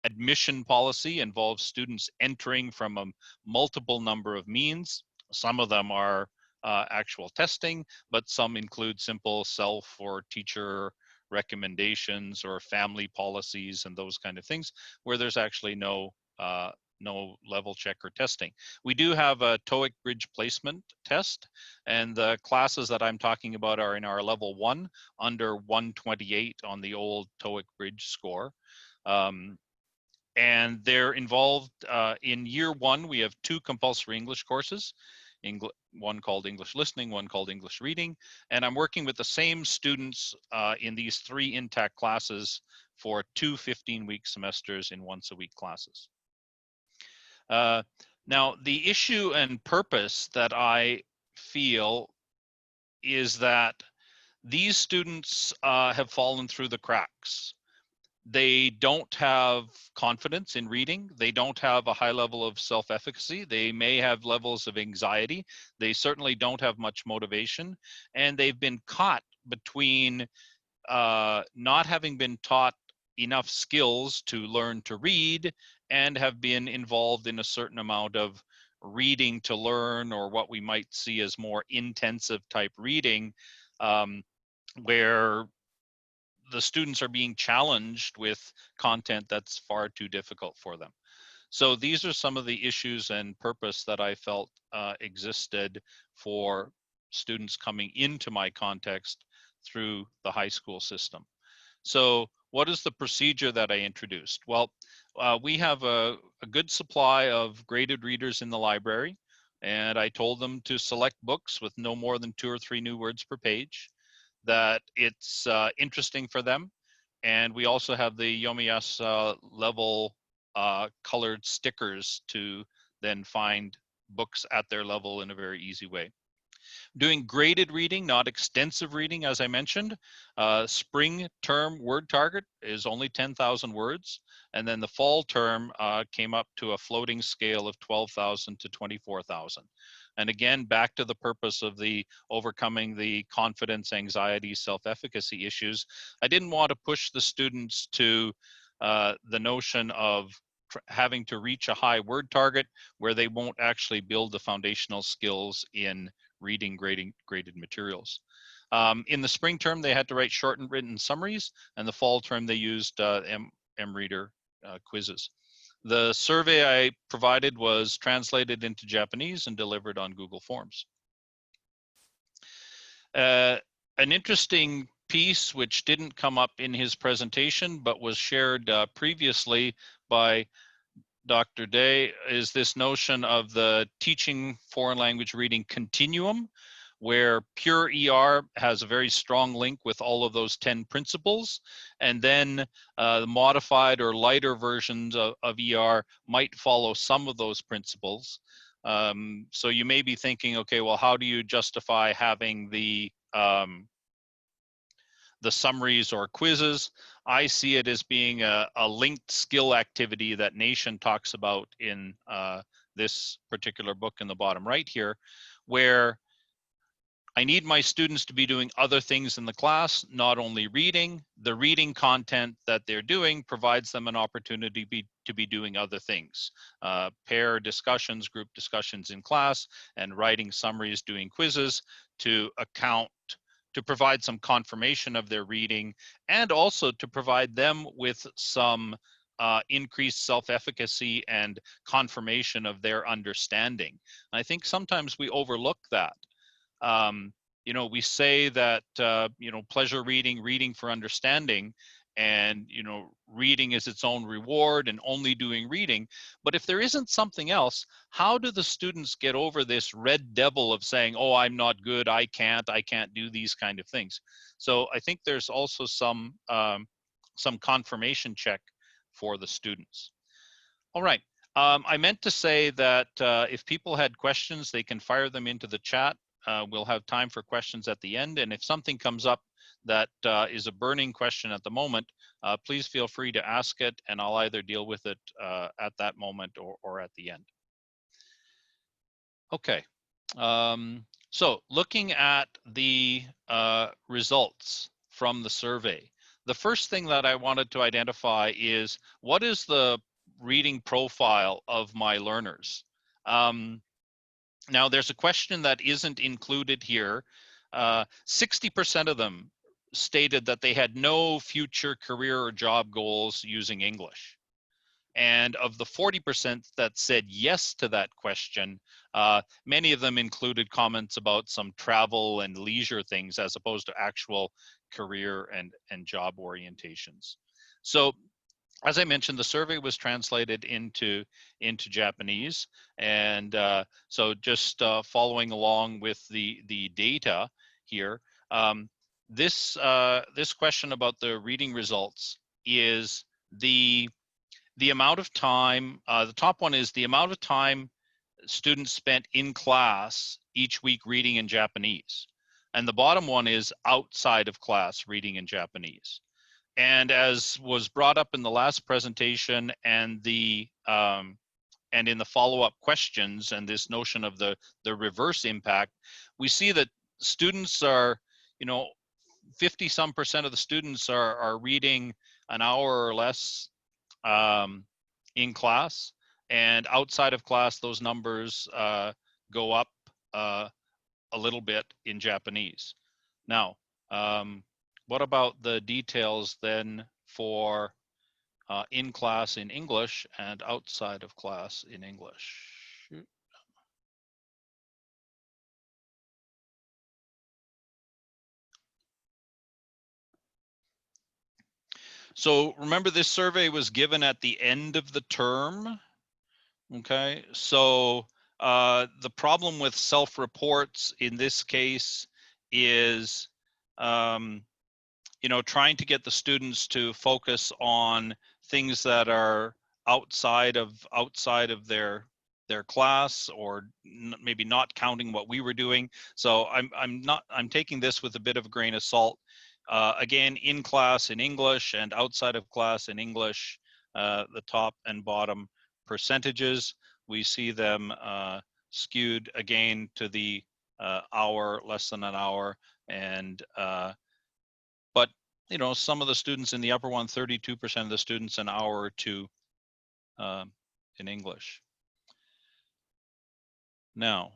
admission policy involves students entering from a multiple number of means. Some of them are actual testing, but some include simple self or teacher recommendations or family policies and those kind of things, where there's actually no level check or testing. We do have a TOEIC bridge placement test, and the classes that I'm talking about are in our level 1 under 128 on the old TOEIC bridge score. And they're involved in year 1. We have 2 compulsory English courses, one called English Listening, one called English Reading, and I'm working with the same students in these 3 intact classes for 2 15-week semesters in once-a-week classes. Now, the issue and purpose that I feel is that these students have fallen through the cracks. They don't have confidence in reading. They don't have a high level of self-efficacy. They may have levels of anxiety. They certainly don't have much motivation. And they've been caught between not having been taught enough skills to learn to read and have been involved in a certain amount of reading to learn, or what we might see as more intensive type reading, where the students are being challenged with content that's far too difficult for them. So these are some of the issues and purpose that I felt existed for students coming into my context through the high school system. So what is the procedure that I introduced? Well, we have a good supply of graded readers in the library, and I told them to select books with no more than 2 or 3 new words per page, that it's interesting for them. And we also have the YOMIAS level colored stickers to then find books at their level in a very easy way. Doing graded reading, not extensive reading, as I mentioned. Spring term word target is only 10,000 words. And then the fall term came up to a floating scale of 12,000 to 24,000. And again, back to the purpose of the overcoming the confidence, anxiety, self-efficacy issues. I didn't want to push the students to the notion of having to reach a high word target where they won't actually build the foundational skills in reading graded materials. In the spring term, they had to write short and written summaries, and the fall term they used MReader quizzes. The survey I provided was translated into Japanese and delivered on Google Forms. An interesting piece which didn't come up in his presentation but was shared previously by Dr. Day is this notion of the teaching foreign language reading continuum, where pure ER has a very strong link with all of those 10 principles, and then the modified or lighter versions of ER might follow some of those principles. So you may be thinking, okay, well, how do you justify having the summaries or quizzes? I see it as being a linked skill activity that Nation talks about in this particular book in the bottom right here, where I need my students to be doing other things in the class, not only reading. The reading content that they're doing provides them an opportunity to be doing other things. Pair discussions, group discussions in class, and writing summaries, doing quizzes to provide some confirmation of their reading, and also to provide them with some increased self-efficacy and confirmation of their understanding. I think sometimes we overlook that. You know, we say that, you know, pleasure reading, reading for understanding, and, you know, reading is its own reward and only doing reading. But if there isn't something else, how do the students get over this red devil of saying, oh, I'm not good, I can't do these kind of things? So I think there's also some confirmation check for the students. All right. I meant to say that if people had questions, they can fire them into the chat. We'll have time for questions at the end. And if something comes up that is a burning question at the moment, please feel free to ask it, and I'll either deal with it at that moment or at the end. Okay. So looking at the results from the survey, the first thing that I wanted to identify is, what is the reading profile of my learners? Now, there's a question that isn't included here. 60% of them stated that they had no future career or job goals using English. And of the 40% that said yes to that question, many of them included comments about some travel and leisure things as opposed to actual career and job orientations. So, as I mentioned, the survey was translated into Japanese, and so just following along with the data here, this question about the reading results is the amount of time. The top one is the amount of time students spent in class each week reading in Japanese, and the bottom one is outside of class reading in Japanese. And as was brought up in the last presentation and in the follow-up questions, and this notion of the reverse impact, we see that students are, 50-some% of the students are reading an hour or less in class, and outside of class, those numbers go up a little bit in Japanese. Now, what about the details then for in class in English and outside of class in English? So remember, this survey was given at the end of the term. Okay, so the problem with self-reports in this case is trying to get the students to focus on things that are outside of their class, or maybe not counting what we were doing. So I'm taking this with a bit of a grain of salt. Again, in class in English and outside of class in English, the top and bottom percentages, we see them skewed again to the hour, less than an hour, and but some of the students in the upper one, 32% of the students an hour or two in English. Now,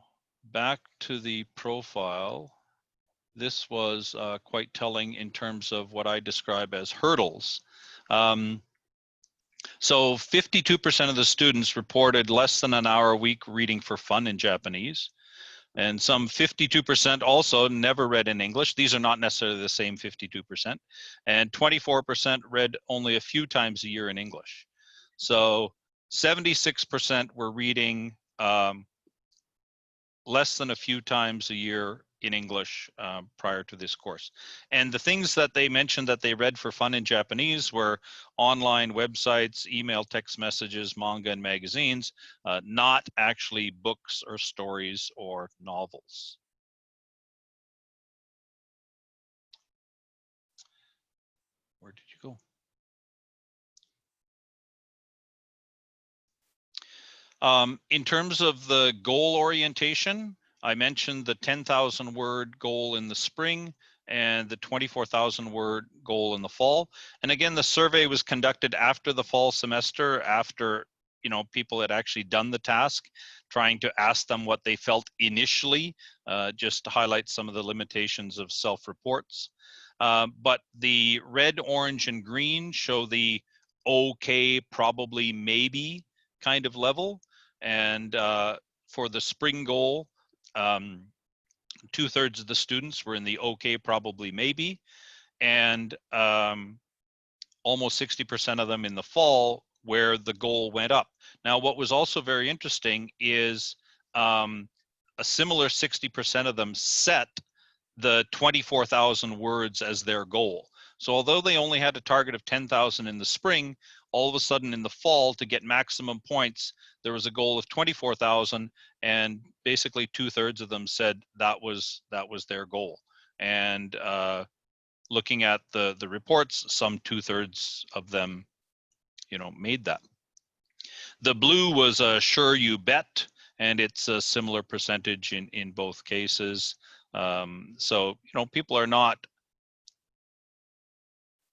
back to the profile. This was quite telling in terms of what I describe as hurdles. So 52% of the students reported less than an hour a week reading for fun in Japanese. And some 52% also never read in English. These are not necessarily the same 52%. And 24% read only a few times a year in English. So 76% were reading less than a few times a year in English prior to this course. And the things that they mentioned that they read for fun in Japanese were online websites, email, text messages, manga, and magazines, not actually books or stories or novels. Where did you go? In terms of the goal orientation, I mentioned the 10,000 word goal in the spring and the 24,000 word goal in the fall. And again, the survey was conducted after the fall semester, after people had actually done the task, trying to ask them what they felt initially, just to highlight some of the limitations of self-reports. But the red, orange, and green show the okay, probably, maybe kind of level. And for the spring goal, 2/3 of the students were in the okay, probably, maybe, and almost 60% of them in the fall, where the goal went up. Now, what was also very interesting is a similar 60% of them set the 24,000 words as their goal. So although they only had a target of 10,000 in the spring, all of a sudden in the fall, to get maximum points, there was a goal of 24,000, and basically 2/3 of them said that was their goal. And looking at the reports, some 2/3 of them, made that. The blue was a sure you bet, and it's a similar percentage in both cases. So people are not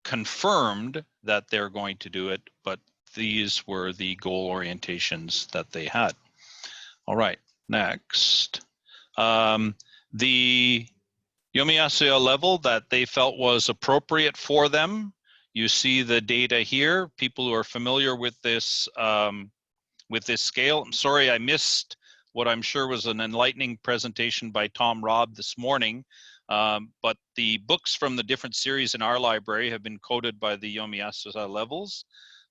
confirmed that they're going to do it, but these were the goal orientations that they had. All right, next. The Yomiyasu level that they felt was appropriate for them. You see the data here. People who are familiar with this scale. I'm sorry I missed what I'm sure was an enlightening presentation by Tom Robb this morning. But the books from the different series in our library have been coded by the Yomiyasu levels,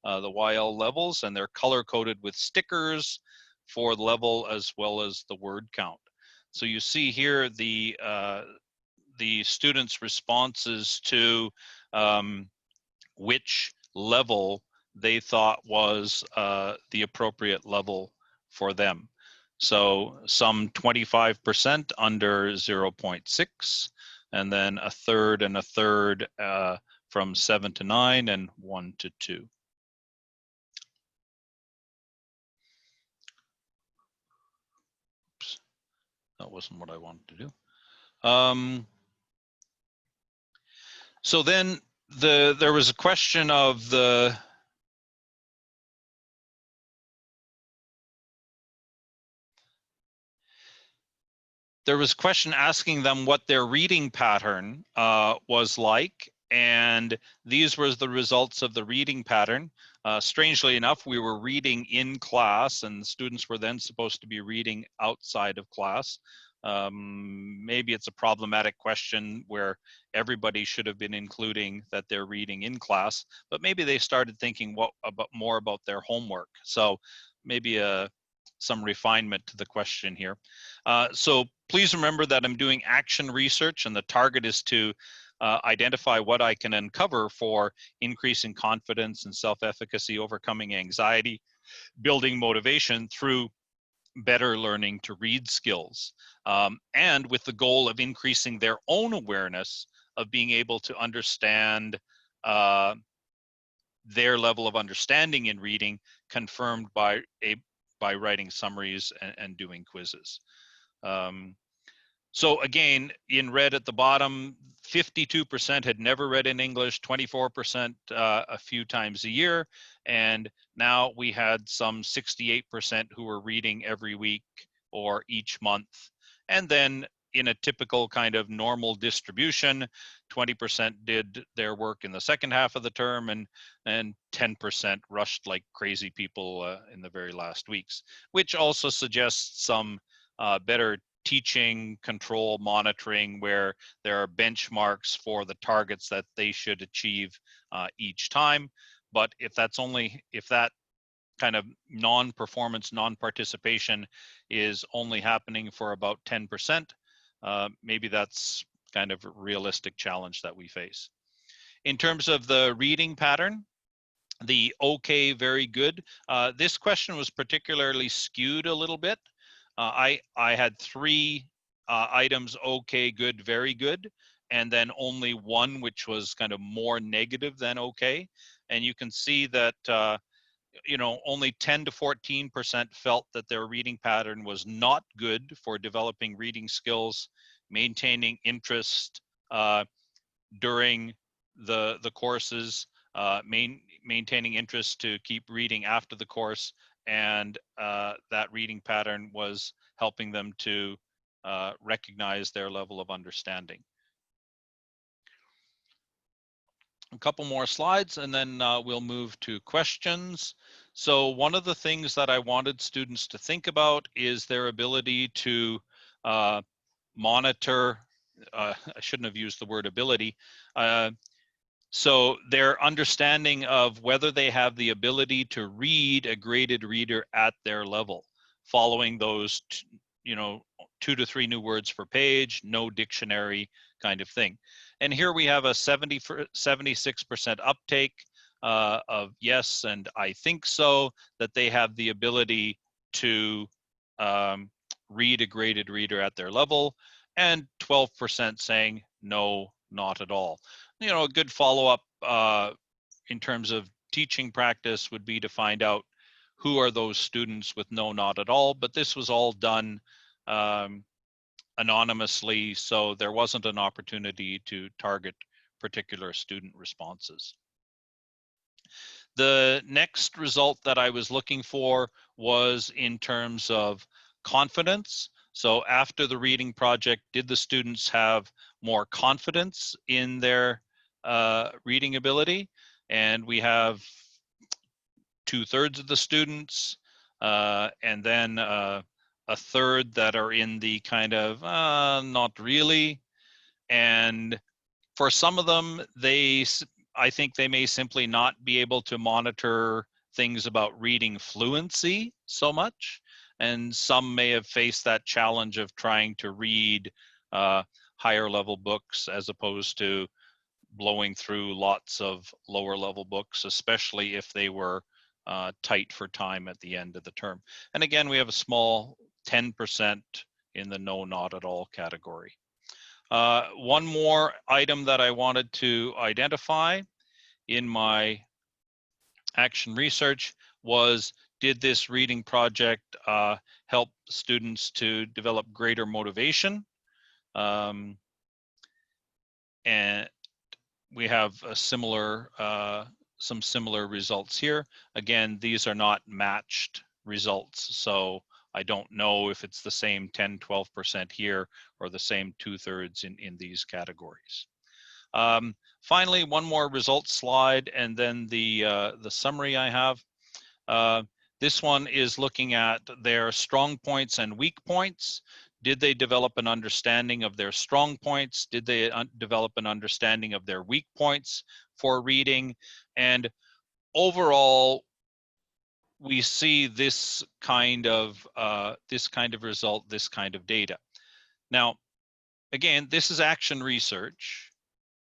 the YL levels, and they're color coded with stickers for the level as well as the word count. So you see here the students' responses to which level they thought was the appropriate level for them. So some 25% under 0.6, and then a third and a third from 7 to 9 and 1 to 2. Oops, that wasn't what I wanted to do. So then there was a question of there was a question asking them what their reading pattern was like, and these were the results of the reading pattern. Strangely enough, we were reading in class, and students were then supposed to be reading outside of class. Maybe it's a problematic question where everybody should have been including that they're reading in class, but maybe they started thinking more about their homework. So maybe some refinement to the question here. So please remember that I'm doing action research, and the target is to identify what I can uncover for increasing confidence and self-efficacy, overcoming anxiety, building motivation through better learning to read skills, and with the goal of increasing their own awareness of being able to understand their level of understanding in reading, confirmed by writing summaries and doing quizzes. So again, in red at the bottom, 52% had never read in English, 24% a few times a year, and now we had some 68% who were reading every week or each month. And then in a typical kind of normal distribution, 20% did their work in the second half of the term, and 10% rushed like crazy people in the very last weeks, which also suggests some better teaching, control, monitoring, where there are benchmarks for the targets that they should achieve each time. But if that kind of non-performance, non-participation is only happening for about 10%, maybe that's kind of a realistic challenge that we face. In terms of the reading pattern, the okay, very good, this question was particularly skewed a little bit. I had 3 items: okay, good, very good, and then only 1 which was kind of more negative than okay. And you can see that only 10 to 14% felt that their reading pattern was not good for developing reading skills, maintaining interest during the courses, maintaining interest to keep reading after the course, and that reading pattern was helping them to recognize their level of understanding. A couple more slides, and then we'll move to questions. So one of the things that I wanted students to think about is their ability to monitor, I shouldn't have used the word ability, so their understanding of whether they have the ability to read a graded reader at their level, following those 2 to 3 new words per page, no dictionary kind of thing. And here we have a 76% uptake of yes and I think so, that they have the ability to read a graded reader at their level, and 12% saying no, not at all. A good follow-up in terms of teaching practice would be to find out who are those students with no, not at all, but this was all done anonymously, so there wasn't an opportunity to target particular student responses. The next result that I was looking for was in terms of confidence. So after the reading project, did the students have more confidence in their reading ability? And we have 2/3 of the students, and then a third that are in the kind of not really. And for some of them, I think they may simply not be able to monitor things about reading fluency so much, and some may have faced that challenge of trying to read higher level books as opposed to blowing through lots of lower level books, especially if they were tight for time at the end of the term. And again, we have a small 10% in the no, not at all category. One more item that I wanted to identify in my action research was, did this reading project help students to develop greater motivation? And we have a similar, some similar results here. Again, these are not matched results, so I don't know if it's the same 10, 12% here or the same 2/3 in these categories. Finally, one more results slide, and then the summary I have. This one is looking at their strong points and weak points. Did they develop an understanding of their strong points? Did they develop an understanding of their weak points for reading? And overall, we see this kind of result, this kind of data. Now, again, this is action research,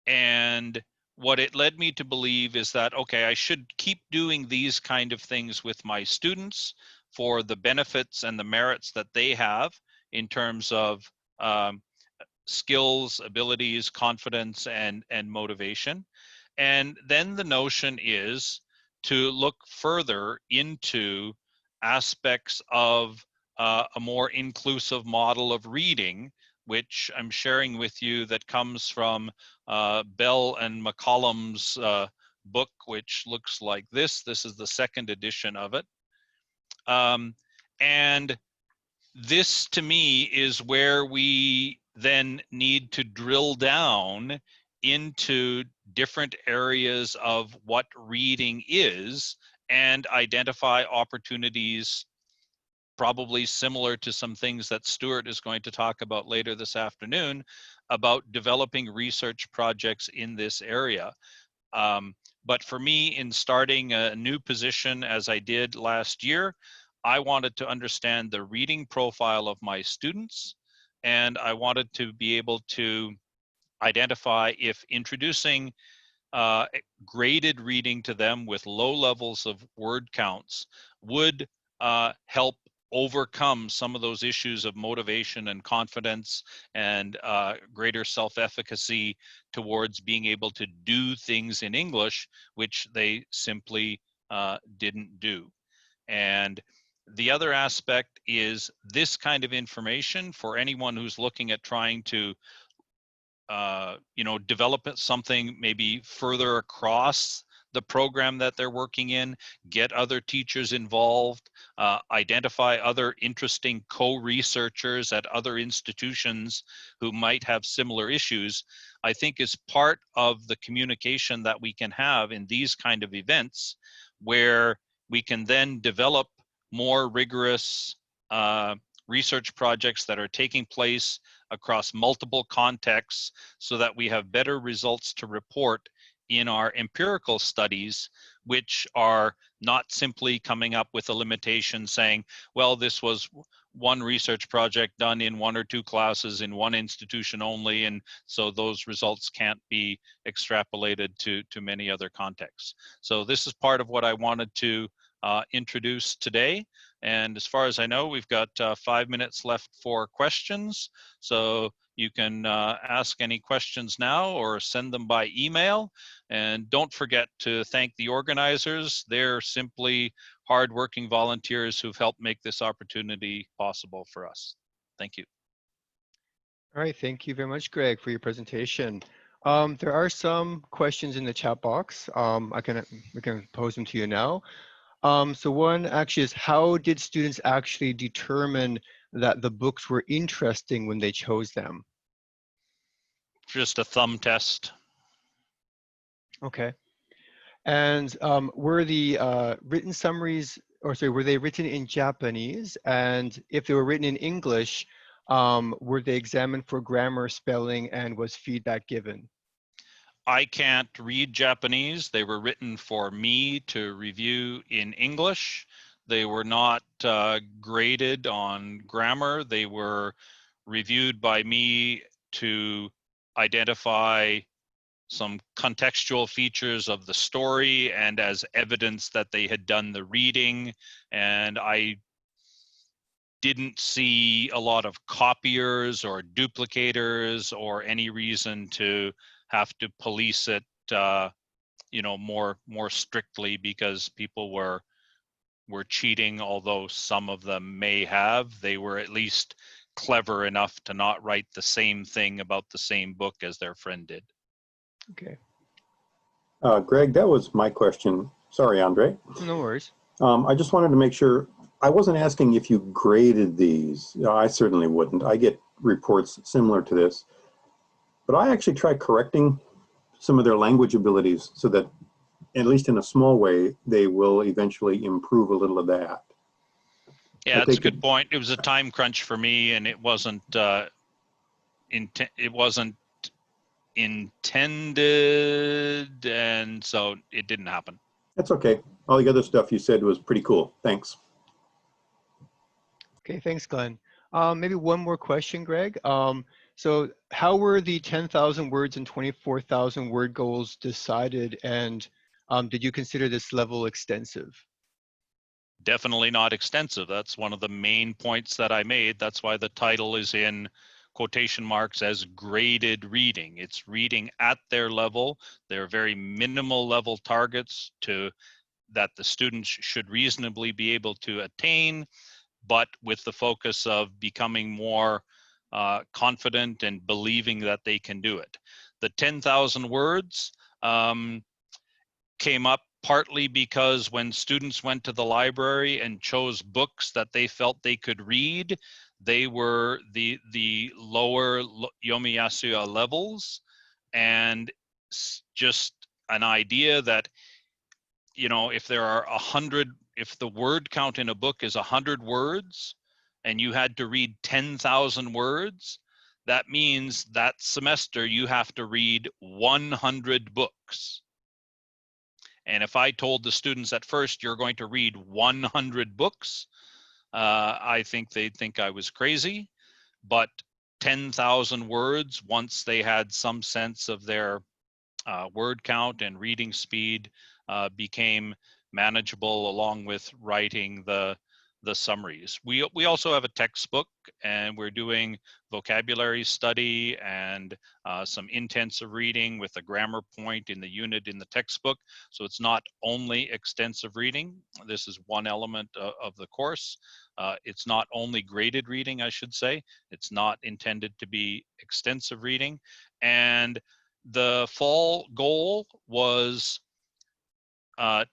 and what it led me to believe is that, okay, I should keep doing these kind of things with my students for the benefits and the merits that they have in terms of skills, abilities, confidence, and motivation. And then the notion is to look further into aspects of a more inclusive model of reading, which I'm sharing with you, that comes from Bell and McCollum's book, which looks like this. This is the second edition of it. And this, to me, is where we then need to drill down into different areas of what reading is and identify opportunities, probably similar to some things that Stuart is going to talk about later this afternoon, about developing research projects in this area. But for me, in starting a new position as I did last year, I wanted to understand the reading profile of my students, and I wanted to be able to identify if introducing graded reading to them with low levels of word counts would help overcome some of those issues of motivation and confidence and greater self-efficacy towards being able to do things in English, which they simply didn't do. And the other aspect is this kind of information for anyone who's looking at trying to develop something maybe further across the program that they're working in, get other teachers involved, identify other interesting co-researchers at other institutions who might have similar issues, I think is part of the communication that we can have in these kind of events, where we can then develop more rigorous research projects that are taking place across multiple contexts so that we have better results to report in our empirical studies, which are not simply coming up with a limitation saying, well, this was one research project done in 1 or 2 classes in one institution only, and so those results can't be extrapolated to many other contexts. So this is part of what I wanted to introduce today. And as far as I know, we've got 5 minutes left for questions. So you can ask any questions now or send them by email. And don't forget to thank the organizers. They're simply hardworking volunteers who've helped make this opportunity possible for us. Thank you. All right, thank you very much, Greg, for your presentation. There are some questions in the chat box. We can pose them to you now. So one actually is, how did students actually determine that the books were interesting when they chose them? Just a thumb test. Okay. And were the written summaries, or sorry, were they written in Japanese? And if they were written in English, were they examined for grammar, spelling, and was feedback given? I can't read Japanese. They were written for me to review in English. They were not graded on grammar. They were reviewed by me to identify some contextual features of the story and as evidence that they had done the reading. And I didn't see a lot of copiers or duplicators or any reason to have to police it, more strictly because people were cheating. Although some of them may have, they were at least clever enough to not write the same thing about the same book as their friend did. Okay. Greg, that was my question. Sorry, Andre. No worries. I just wanted to make sure, I wasn't asking if you graded these. I certainly wouldn't. I get reports similar to this. But I actually try correcting some of their language abilities so that, at least in a small way, they will eventually improve a little of that. Yeah, it's a good point. It was a time crunch for me, and it wasn't intended, and so it didn't happen. That's okay. All the other stuff you said was pretty cool. Thanks. Okay, thanks, Glenn. Maybe one more question, Greg. So how were the 10,000 words and 24,000 word goals decided, and did you consider this level extensive? Definitely not extensive. That's one of the main points that I made. That's why the title is in quotation marks as graded reading. It's reading at their level. They're very minimal level targets that the students should reasonably be able to attain, but with the focus of becoming more confident and believing that they can do it. The 10,000 words came up partly because when students went to the library and chose books that they felt they could read, they were the lower Yomiyasu levels, and just an idea that, if there are 100, if the word count in a book is 100 words and you had to read 10,000 words, that means that semester you have to read 100 books. And if I told the students at first, you're going to read 100 books, I think they'd think I was crazy. But 10,000 words, once they had some sense of their word count and reading speed, became manageable, along with writing the summaries. We also have a textbook, and we're doing vocabulary study and some intensive reading with a grammar point in the unit in the textbook. So it's not only extensive reading. This is one element of the course. It's not only graded reading, I should say. It's not intended to be extensive reading. And the fall goal was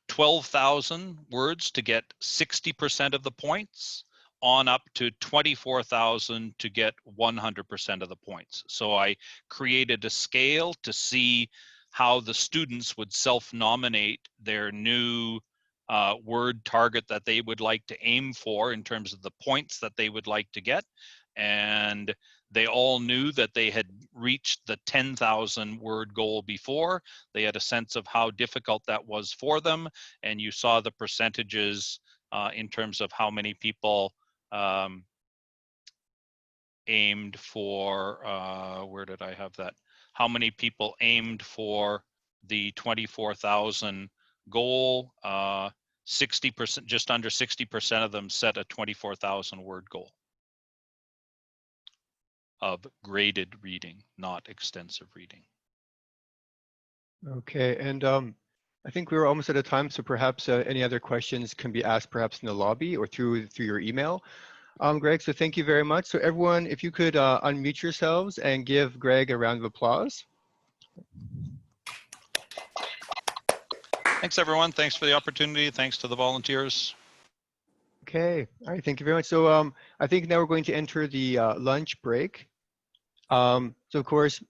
12,000 words to get 60% of the points, on up to 24,000 to get 100% of the points. So I created a scale to see how the students would self-nominate their new word target that they would like to aim for in terms of the points that they would like to get. And they all knew that they had reached the 10,000 word goal before. They had a sense of how difficult that was for them. And you saw the percentages in terms of how many people aimed for, where did I have that? How many people aimed for the 24,000 goal? 60%, just under 60% of them set a 24,000 word goal of graded reading, not extensive reading. Okay, and I think we're almost out of time, so perhaps any other questions can be asked perhaps in the lobby or through your email. Greg, so thank you very much. So everyone, if you could unmute yourselves and give Greg a round of applause. Thanks, everyone. Thanks for the opportunity. Thanks to the volunteers. Okay, all right, thank you very much. So I think now we're going to enter the lunch break. So of course,